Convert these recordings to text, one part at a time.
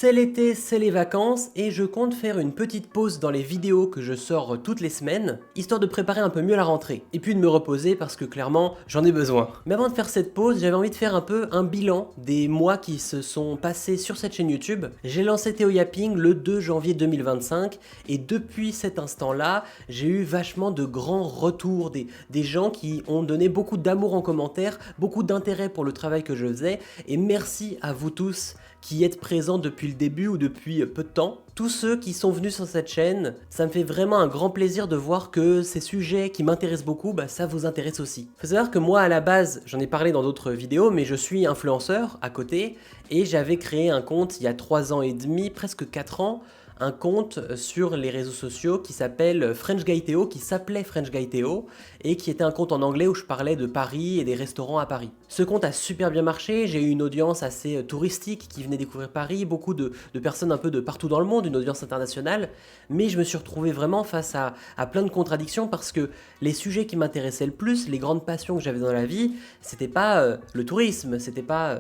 C'est l'été, c'est les vacances et je compte faire une petite pause dans les vidéos que je sors toutes les semaines, histoire de préparer un peu mieux la rentrée, et puis de me reposer parce que clairement j'en ai besoin. Mais avant de faire cette pause, j'avais envie de faire un peu un bilan des mois qui se sont passés sur cette chaîne YouTube. J'ai lancé Théo Yapping le 2 janvier 2025 et depuis cet instant-là, j'ai eu vachement de grands retours, des gens qui ont donné beaucoup d'amour en commentaire, beaucoup d'intérêt pour le travail que je faisais, et merci à vous tous qui êtes présents depuis le début ou depuis peu de temps. Tous ceux qui sont venus sur cette chaîne, ça me fait vraiment un grand plaisir de voir que ces sujets qui m'intéressent beaucoup, ça vous intéresse aussi. Faut savoir que moi à la base, j'en ai parlé dans d'autres vidéos, mais je suis influenceur à côté et j'avais créé un compte il y a 3 ans et demi, presque 4 ans, un compte sur les réseaux sociaux qui s'appelle French Guy Théo, qui s'appelait French Guy Théo, et qui était un compte en anglais où je parlais de Paris et des restaurants à Paris. Ce compte a super bien marché, j'ai eu une audience assez touristique qui venait découvrir Paris, beaucoup de personnes un peu de partout dans le monde, une audience internationale, mais je me suis retrouvé vraiment face à plein de contradictions parce que les sujets qui m'intéressaient le plus, les grandes passions que j'avais dans la vie, c'était pas le tourisme, c'était pas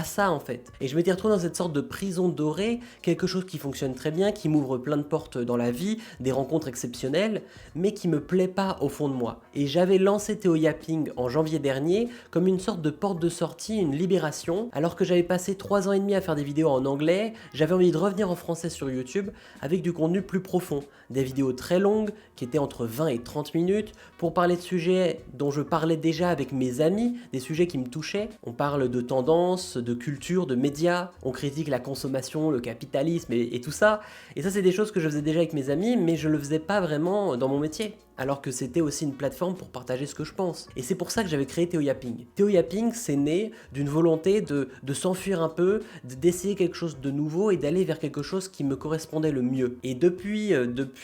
ça en fait. Et je m'étais retrouvé dans cette sorte de prison dorée, quelque chose qui fonctionne très bien, qui m'ouvre plein de portes dans la vie, des rencontres exceptionnelles, mais qui me plaît pas au fond de moi. Et j'avais lancé Théo Yapping en janvier dernier comme une sorte de porte de sortie, une libération, alors que j'avais passé 3 ans et demi à faire des vidéos en anglais, j'avais envie de revenir en français sur YouTube avec du contenu plus profond, des vidéos très longues qui étaient entre 20 et 30 minutes pour parler de sujets dont je parlais déjà avec mes amis, des sujets qui me touchaient. On parle de tendances, de culture, de médias, on critique la consommation, le capitalisme et tout ça. Et ça, c'est des choses que je faisais déjà avec mes amis, mais je le faisais pas vraiment dans mon métier. Alors que c'était aussi une plateforme pour partager ce que je pense. Et c'est pour ça que j'avais créé Théo Yapping. Théo Yapping, c'est né d'une volonté de s'enfuir un peu, d'essayer quelque chose de nouveau et d'aller vers quelque chose qui me correspondait le mieux. Et depuis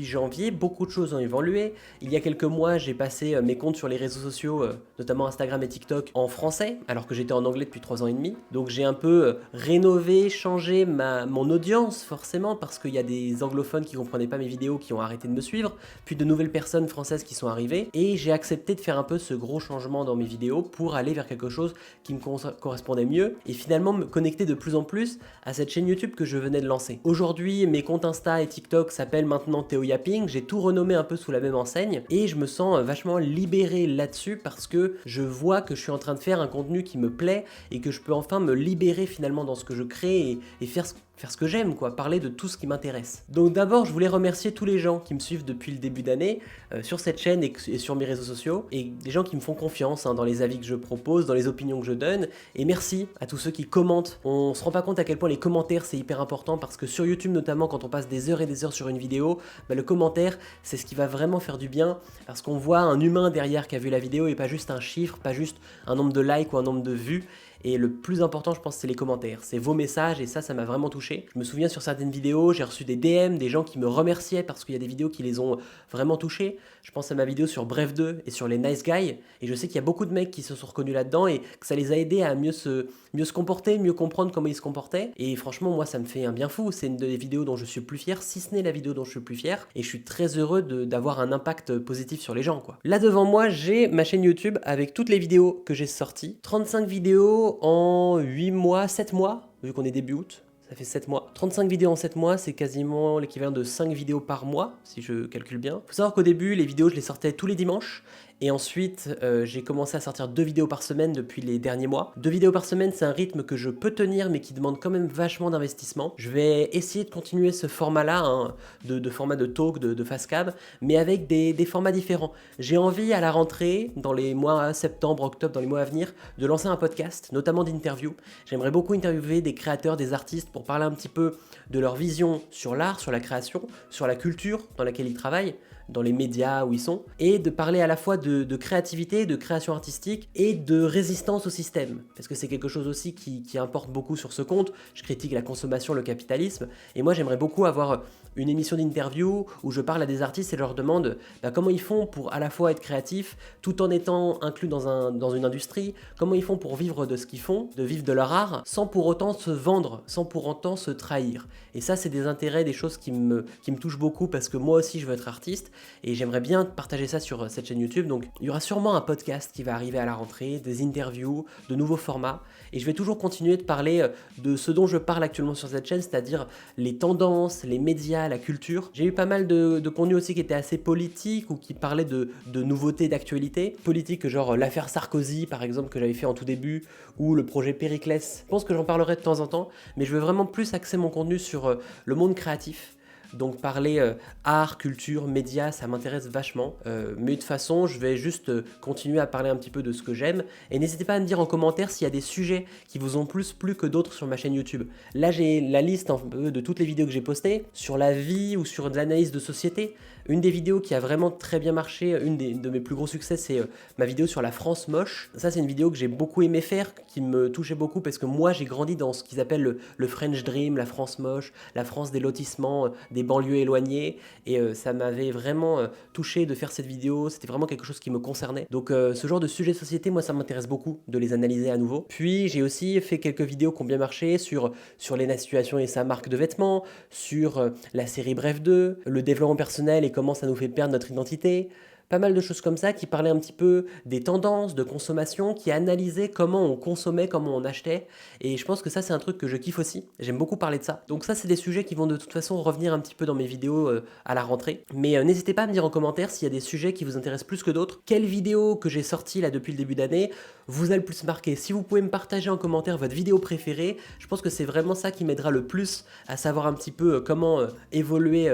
janvier, beaucoup de choses ont évolué. Il y a quelques mois, j'ai passé mes comptes sur les réseaux sociaux, notamment Instagram et TikTok, en français, alors que j'étais en anglais depuis 3 ans et demi. Donc j'ai un peu rénové, changé mon audience, forcément, parce qu'il y a des anglophones qui comprenaient pas mes vidéos, qui ont arrêté de me suivre, puis de nouvelles personnes françaises qui sont arrivées, et j'ai accepté de faire un peu ce gros changement dans mes vidéos pour aller vers quelque chose qui me correspondait mieux, et finalement me connecter de plus en plus à cette chaîne YouTube que je venais de lancer. Aujourd'hui, mes comptes Insta et TikTok s'appellent maintenant Théo Yapping, j'ai tout renommé un peu sous la même enseigne, et je me sens vachement libéré là-dessus parce que je vois que je suis en train de faire un contenu qui me plaît, et que je peux enfin me libérer finalement dans ce que je crée, et faire ce que j'aime, quoi, parler de tout ce qui m'intéresse. Donc d'abord, je voulais remercier tous les gens qui me suivent depuis le début d'année, sur cette chaîne et sur mes réseaux sociaux, et des gens qui me font confiance dans les avis que je propose, dans les opinions que je donne, et merci à tous ceux qui commentent. On se rend pas compte à quel point les commentaires c'est hyper important, parce que sur YouTube notamment, quand on passe des heures et des heures sur une vidéo, le commentaire c'est ce qui va vraiment faire du bien, parce qu'on voit un humain derrière qui a vu la vidéo et pas juste un chiffre, pas juste un nombre de likes ou un nombre de vues. Et le plus important, je pense, c'est les commentaires, c'est vos messages, et ça m'a vraiment touché. Je me souviens sur certaines vidéos, j'ai reçu des DM, des gens qui me remerciaient parce qu'il y a des vidéos qui les ont vraiment touchés. Je pense à ma vidéo sur Bref 2 et sur les Nice Guys, et je sais qu'il y a beaucoup de mecs qui se sont reconnus là-dedans et que ça les a aidés à mieux se comporter, mieux comprendre comment ils se comportaient. Et franchement, moi, ça me fait un bien fou. C'est une des vidéos dont je suis le plus fier, si ce n'est la vidéo dont je suis le plus fier, et je suis très heureux d'avoir un impact positif sur les gens, quoi. Là devant moi, j'ai ma chaîne YouTube avec toutes les vidéos que j'ai sorties. 35 vidéos en 8 mois, 7 mois, vu qu'on est début août. Ça fait 7 mois. 35 vidéos en 7 mois, c'est quasiment l'équivalent de 5 vidéos par mois, si je calcule bien. Faut savoir qu'au début, les vidéos, je les sortais tous les dimanches. Et ensuite, j'ai commencé à sortir 2 vidéos par semaine depuis les derniers mois. 2 vidéos par semaine, c'est un rythme que je peux tenir, mais qui demande quand même vachement d'investissement. Je vais essayer de continuer ce format-là, de format de talk, de facecam, mais avec des formats différents. J'ai envie, à la rentrée, dans les mois septembre, octobre, dans les mois à venir, de lancer un podcast, notamment d'interviews. J'aimerais beaucoup interviewer des créateurs, des artistes, pour parler un petit peu de leur vision sur l'art, sur la création, sur la culture dans laquelle ils travaillent, dans les médias où ils sont, et de parler à la fois de créativité, de création artistique et de résistance au système, parce que c'est quelque chose aussi qui importe beaucoup sur ce compte. Je critique la consommation, le capitalisme, et moi j'aimerais beaucoup avoir une émission d'interview où je parle à des artistes et leur demande comment ils font pour à la fois être créatifs tout en étant inclus dans une industrie, comment ils font pour vivre de ce qu'ils font, de vivre de leur art, sans pour autant se vendre, sans pour autant se trahir. Et ça, c'est des intérêts, des choses qui me touchent beaucoup, parce que moi aussi je veux être artiste, et j'aimerais bien partager ça sur cette chaîne YouTube. Donc il y aura sûrement un podcast qui va arriver à la rentrée, des interviews, de nouveaux formats, et je vais toujours continuer de parler de ce dont je parle actuellement sur cette chaîne, c'est-à-dire les tendances, les médias, la culture. J'ai eu pas mal de contenu aussi qui était assez politique ou qui parlait de nouveautés d'actualité. Politique genre l'affaire Sarkozy par exemple que j'avais fait en tout début, ou le projet Périclès. Je pense que j'en parlerai de temps en temps, mais je veux vraiment plus axer mon contenu sur le monde créatif. Donc parler art, culture, médias, ça m'intéresse vachement. Mais de toute façon, je vais juste continuer à parler un petit peu de ce que j'aime. Et n'hésitez pas à me dire en commentaire s'il y a des sujets qui vous ont plus plu que d'autres sur ma chaîne YouTube. Là, j'ai la liste un peu de toutes les vidéos que j'ai postées, sur la vie ou sur de l'analyse de société. Une des vidéos qui a vraiment très bien marché, de mes plus gros succès, c'est ma vidéo sur la France moche. Ça, c'est une vidéo que j'ai beaucoup aimé faire, qui me touchait beaucoup parce que moi, j'ai grandi dans ce qu'ils appellent le French Dream, la France moche, la France des lotissements, des banlieues éloignées, et ça m'avait vraiment touché de faire cette vidéo. C'était vraiment quelque chose qui me concernait. Donc ce genre de sujet de société, moi, ça m'intéresse beaucoup de les analyser à nouveau. Puis j'ai aussi fait quelques vidéos qui ont bien marché sur Lena Situation et sa marque de vêtements, sur la série Bref 2, le développement personnel et comment ça nous fait perdre notre identité. Pas mal de choses comme ça qui parlaient un petit peu des tendances de consommation, qui analysaient comment on consommait, comment on achetait. Et je pense que ça, c'est un truc que je kiffe aussi. J'aime beaucoup parler de ça. Donc ça, c'est des sujets qui vont de toute façon revenir un petit peu dans mes vidéos à la rentrée. Mais n'hésitez pas à me dire en commentaire s'il y a des sujets qui vous intéressent plus que d'autres. Quelle vidéo que j'ai sortie là depuis le début d'année vous a le plus marqué? Si vous pouvez me partager en commentaire votre vidéo préférée, je pense que c'est vraiment ça qui m'aidera le plus à savoir un petit peu comment évoluer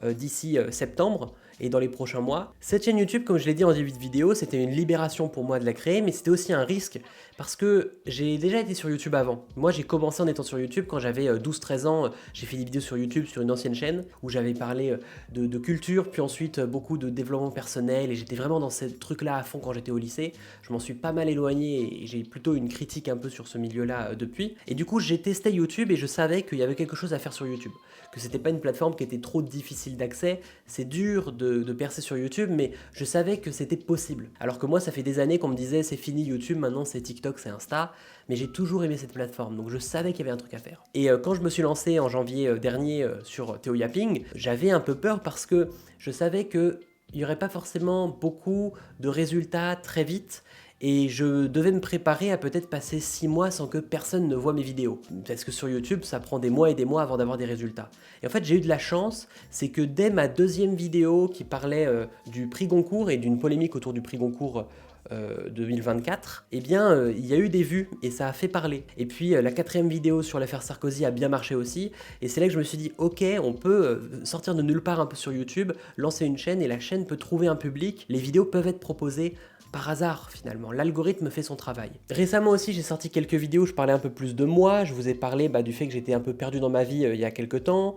d'ici septembre et dans les prochains mois. Cette chaîne YouTube, comme je l'ai dit en début de vidéo, c'était une libération pour moi de la créer, mais c'était aussi un risque parce que j'ai déjà été sur YouTube avant. Moi, j'ai commencé en étant sur YouTube quand j'avais 12-13 ans. J'ai fait des vidéos sur YouTube sur une ancienne chaîne où j'avais parlé de culture, puis ensuite beaucoup de développement personnel, et j'étais vraiment dans ce truc-là à fond quand j'étais au lycée. Je m'en suis pas mal éloigné et j'ai plutôt une critique un peu sur ce milieu-là depuis. Et du coup, j'ai testé YouTube et je savais qu'il y avait quelque chose à faire sur YouTube, que c'était pas une plateforme qui était trop difficile d'accès. C'est dur de percer sur YouTube, mais je savais que c'était possible. Alors que moi, ça fait des années qu'on me disait c'est fini YouTube, maintenant c'est TikTok, c'est Insta, mais j'ai toujours aimé cette plateforme, donc je savais qu'il y avait un truc à faire. Et quand je me suis lancé en janvier dernier sur Theo Yapping, j'avais un peu peur parce que je savais qu'il n'y aurait pas forcément beaucoup de résultats très vite, et je devais me préparer à peut-être passer 6 mois sans que personne ne voit mes vidéos. Parce que sur YouTube, ça prend des mois et des mois avant d'avoir des résultats. Et en fait, j'ai eu de la chance, c'est que dès ma deuxième vidéo qui parlait du prix Goncourt et d'une polémique autour du prix Goncourt 2024, eh bien il y a eu des vues et ça a fait parler. Et puis la quatrième vidéo sur l'affaire Sarkozy a bien marché aussi, et c'est là que je me suis dit ok, on peut sortir de nulle part un peu sur YouTube, lancer une chaîne et la chaîne peut trouver un public, les vidéos peuvent être proposées par hasard finalement, l'algorithme fait son travail. Récemment aussi j'ai sorti quelques vidéos où je parlais un peu plus de moi, je vous ai parlé du fait que j'étais un peu perdu dans ma vie il y a quelques temps,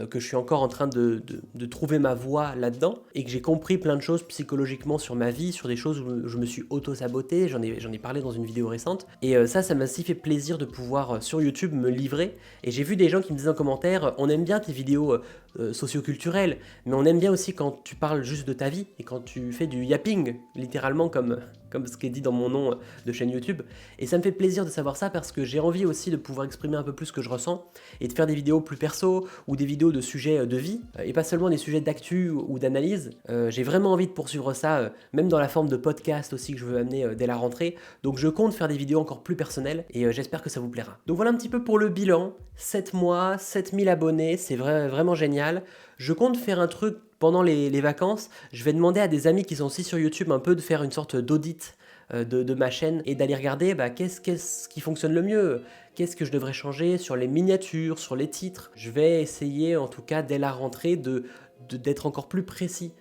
que je suis encore en train de trouver ma voie là-dedans, et que j'ai compris plein de choses psychologiquement sur ma vie, sur des choses où je me suis auto-saboté, j'en ai parlé dans une vidéo récente, et ça m'a aussi fait plaisir de pouvoir sur YouTube me livrer, et j'ai vu des gens qui me disaient en commentaire, on aime bien tes vidéos socioculturelles, mais on aime bien aussi quand tu parles juste de ta vie, et quand tu fais du yapping, littéralement comme ce qui est dit dans mon nom de chaîne YouTube, et ça me fait plaisir de savoir ça parce que j'ai envie aussi de pouvoir exprimer un peu plus ce que je ressens, et de faire des vidéos plus perso, ou des vidéos de sujets de vie, et pas seulement des sujets d'actu ou d'analyse. J'ai vraiment envie de poursuivre ça, même dans la forme de podcast aussi que je veux amener dès la rentrée, donc je compte faire des vidéos encore plus personnelles, et j'espère que ça vous plaira. Donc voilà un petit peu pour le bilan, 7 mois, 7000 abonnés, c'est vraiment génial. Je compte faire un truc pendant les vacances, je vais demander à des amis qui sont aussi sur YouTube un peu de faire une sorte d'audit de ma chaîne et d'aller regarder qu'est-ce qui fonctionne le mieux, qu'est-ce que je devrais changer sur les miniatures, sur les titres. Je vais essayer en tout cas dès la rentrée d'être encore plus précis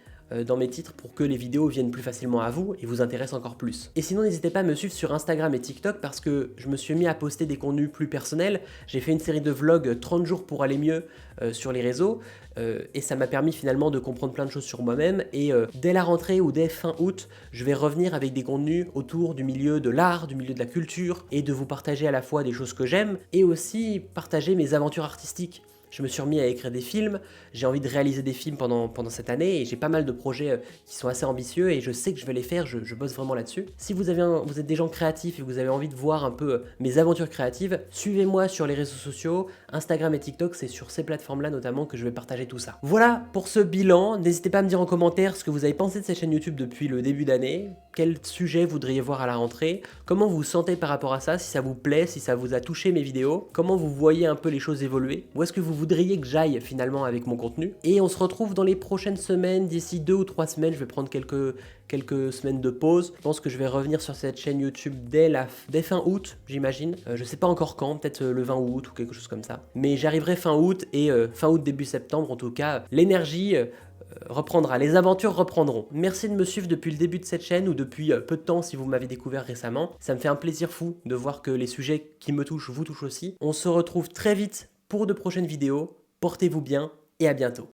dans mes titres pour que les vidéos viennent plus facilement à vous et vous intéressent encore plus. Et sinon n'hésitez pas à me suivre sur Instagram et TikTok parce que je me suis mis à poster des contenus plus personnels. J'ai fait une série de vlogs 30 jours pour aller mieux sur les réseaux et ça m'a permis finalement de comprendre plein de choses sur moi-même, et dès la rentrée ou dès fin août, je vais revenir avec des contenus autour du milieu de l'art, du milieu de la culture, et de vous partager à la fois des choses que j'aime et aussi partager mes aventures artistiques. Je me suis remis à écrire des films, j'ai envie de réaliser des films pendant cette année et j'ai pas mal de projets qui sont assez ambitieux et je sais que je vais les faire, je bosse vraiment là-dessus. Si vous êtes des gens créatifs et que vous avez envie de voir un peu mes aventures créatives, suivez-moi sur les réseaux sociaux, Instagram et TikTok, c'est sur ces plateformes-là notamment que je vais partager tout ça. Voilà pour ce bilan, n'hésitez pas à me dire en commentaire ce que vous avez pensé de cette chaîne YouTube depuis le début d'année, quel sujet vous voudriez voir à la rentrée, comment vous vous sentez par rapport à ça, si ça vous plaît, si ça vous a touché mes vidéos, comment vous voyez un peu les choses évoluer, où est-ce que vous voudriez que j'aille finalement avec mon contenu. Et on se retrouve dans les prochaines semaines, d'ici 2 ou 3 semaines, je vais prendre quelques semaines de pause. Je pense que je vais revenir sur cette chaîne YouTube dès fin août, j'imagine. Je sais pas encore quand, peut-être le 20 août ou quelque chose comme ça. Mais j'arriverai fin août et fin août, début septembre, en tout cas, l'énergie reprendra, les aventures reprendront. Merci de me suivre depuis le début de cette chaîne ou depuis peu de temps si vous m'avez découvert récemment. Ça me fait un plaisir fou de voir que les sujets qui me touchent vous touchent aussi. On se retrouve très vite pour de prochaines vidéos. Portez-vous bien et à bientôt.